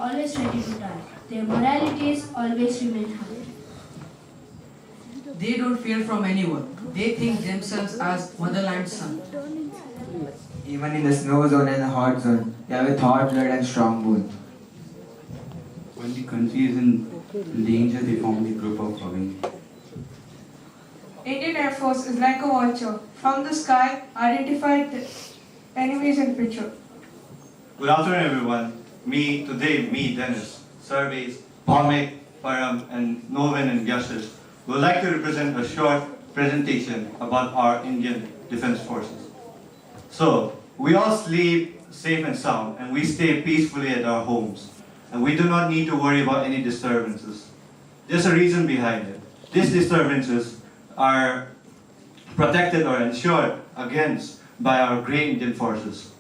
always ready to die. Their moralities always remain high. They don't fear from anyone. They think themselves as motherland's son. Even in the snow zone and the hot zone, they have a hot blood and strong bone. When the country is in danger, they form the group of Having. Indian Air Force is like a vulture. From the sky, identify the enemies in picture. Good afternoon, everyone. Me, Dennis, Surveys, Bhaumik, Param, and Noven and Yashas would like to represent a short presentation about our Indian Defense Forces. So, we all sleep safe and sound, and we stay peacefully at our homes. And we do not need to worry about any disturbances. There's a reason behind it. These disturbances are protected or ensured against by our great Indian forces.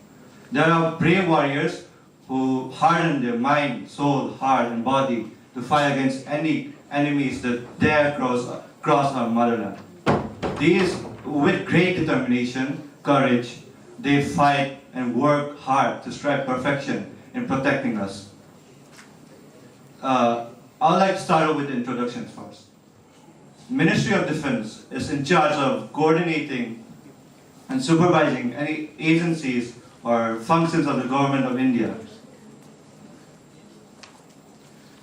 There are brave warriors who harden their mind, soul, heart, and body to fight against any enemies that dare cross our motherland. These, with great determination, courage, they fight and work hard to strive perfection in protecting us. I would like to start off with the introductions first. Ministry of Defense is in charge of coordinating and supervising any agencies or functions of the government of India.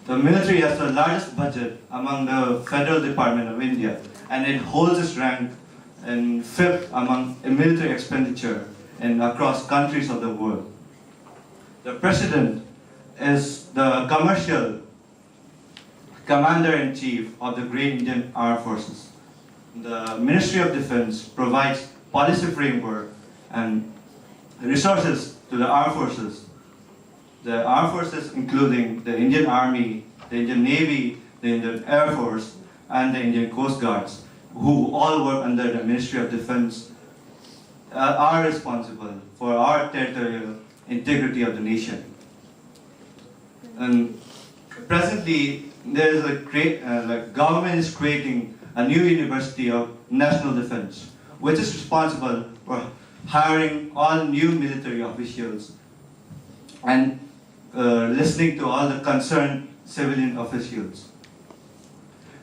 The military has the largest budget among the Federal Department of India, and it holds its rank in fifth among military expenditure across countries of the world. The President is the commercial Commander-in-Chief of the great Indian Armed Forces. The Ministry of Defense provides policy framework and resources to the armed forces. The armed forces including the Indian Army, the Indian Navy, the Indian Air Force, and the Indian Coast Guards, who all work under the Ministry of Defense, are responsible for our territorial integrity of the nation. And presently, there is a great, government is creating a new University of National Defense, which is responsible for hiring all new military officials and listening to all the concerned civilian officials.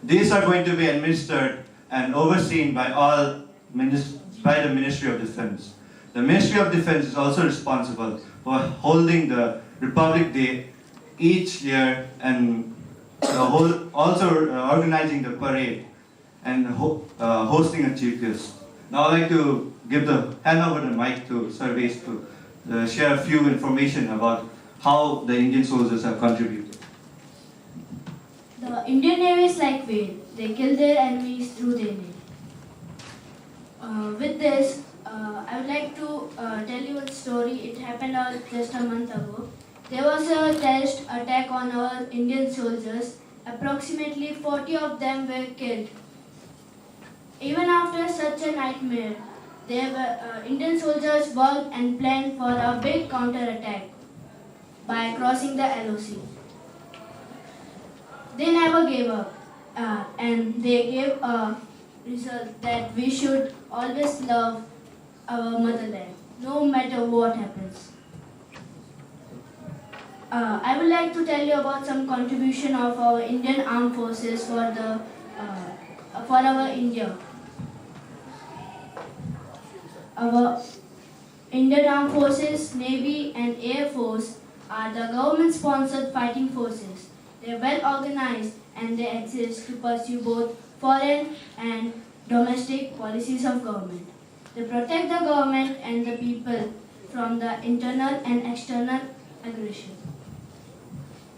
These are going to be administered and overseen by by the Ministry of Defense. The Ministry of Defense is also responsible for holding the Republic Day each year and also organizing the parade and hosting a chief guest. Now I'd like to hand over the mic to Surveys to share a few information about how the Indian soldiers have contributed. The Indian Navy is like whale. They kill their enemies through their navy. With this, I would like to tell you a story. It happened just a month ago. There was a terrorist attack on our Indian soldiers. Approximately 40 of them were killed. Even after such a nightmare, Indian soldiers worked and planned for a big counter-attack by crossing the LOC. They never gave up, and they gave a result that we should always love our motherland, no matter what happens. I would like to tell you about some contribution of our Indian Armed Forces for our India. Our Indian Armed Forces, Navy and Air Force are the government-sponsored fighting forces. They are well organized and they exist to pursue both foreign and domestic policies of government. They protect the government and the people from the internal and external aggression.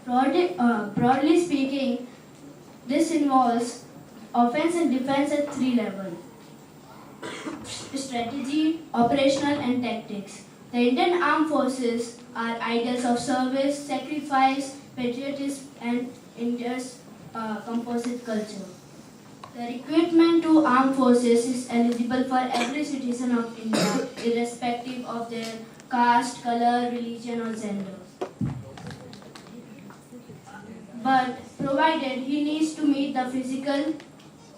Broadly speaking, this involves offense and defense at three levels: strategy, operational, and tactics. The Indian Armed Forces are ideals of service, sacrifice, patriotism, and India's composite culture. The recruitment to armed forces is eligible for every citizen of India, irrespective of their caste, color, religion, or gender. But provided he needs to meet the physical,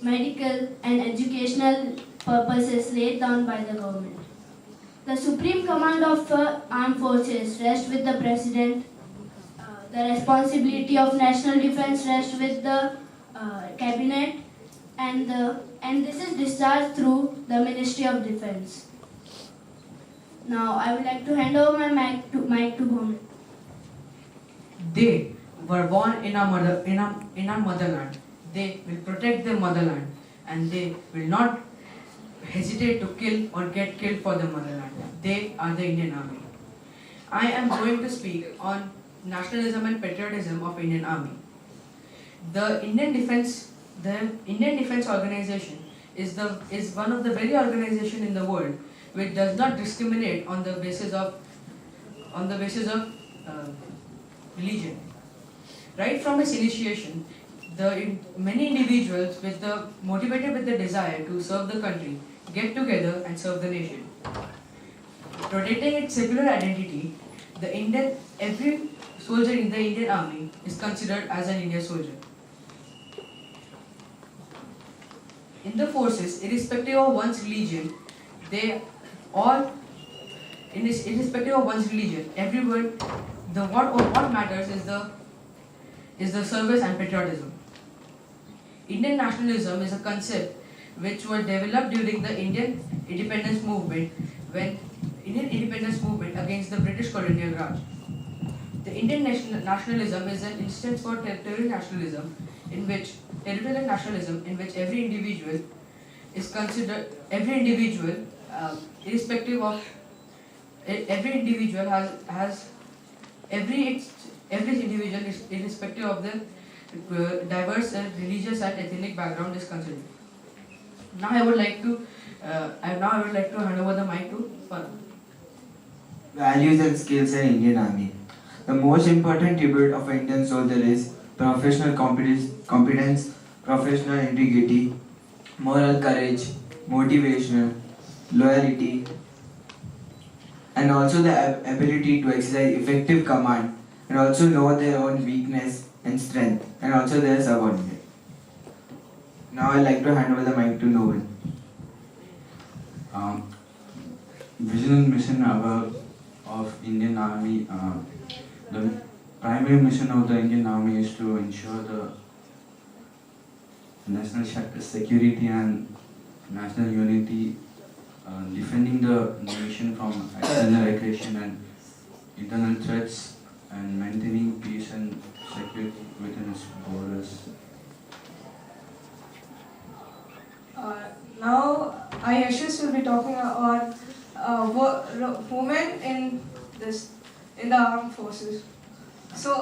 medical, and educational purposes laid down by the government. The supreme command of armed forces rests with the President. the responsibility of national defense rests with the cabinet, and this is discharged through the Ministry of Defense. Now I would like to hand over my mic to Bhumi. They were born in our motherland. They will protect their motherland, and they will not hesitate to kill or get killed for the motherland. They are the Indian Army. I am going to speak on nationalism and patriotism of Indian Army. The Indian Defence Organization is one of the very organization in the world which does not discriminate on the basis of religion. Right from its initiation, many individuals motivated with the desire to serve the country get together and serve the nation. Protecting its secular identity, every soldier in the Indian Army is considered as an Indian soldier. In the forces, irrespective of one's religion, everyone, what matters is the service and patriotism. Indian nationalism is a concept which was developed during the Indian independence movement against the British colonial Raj. The Indian nationalism is an instance for territorial nationalism in which every individual is considered, irrespective of every individual has irrespective of their diverse religious and ethnic background is considered. Now I would like to hand over the mic to Farah. Values and skills in Indian Army. The most important tribute of an Indian soldier is professional competence, professional integrity, moral courage, motivational, loyalty, and also the ability to exercise effective command and also know their own weakness and strength and also their subordinate. Now I'd like to hand over the mic to Novan. Vision and mission of Indian Army. The primary mission of the Indian Army is to ensure the national security and national unity, defending the nation from external aggression and internal threats, and maintaining peace and security within its borders. Now, Yashas will be talking about women in the armed forces. So,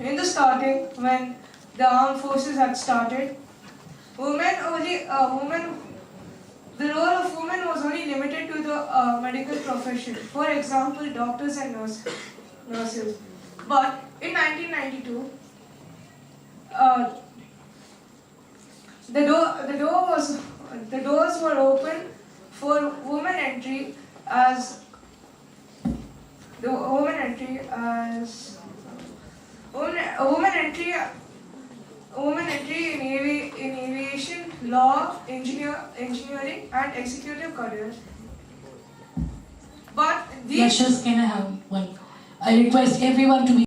in the starting, when the armed forces had started, the role of women was only limited to the medical profession. For example, doctors and nurses. But in 1992, the doors were open for women entry in aviation, law, engineering, and executive careers. But these Yashas, can I have one? I request everyone to be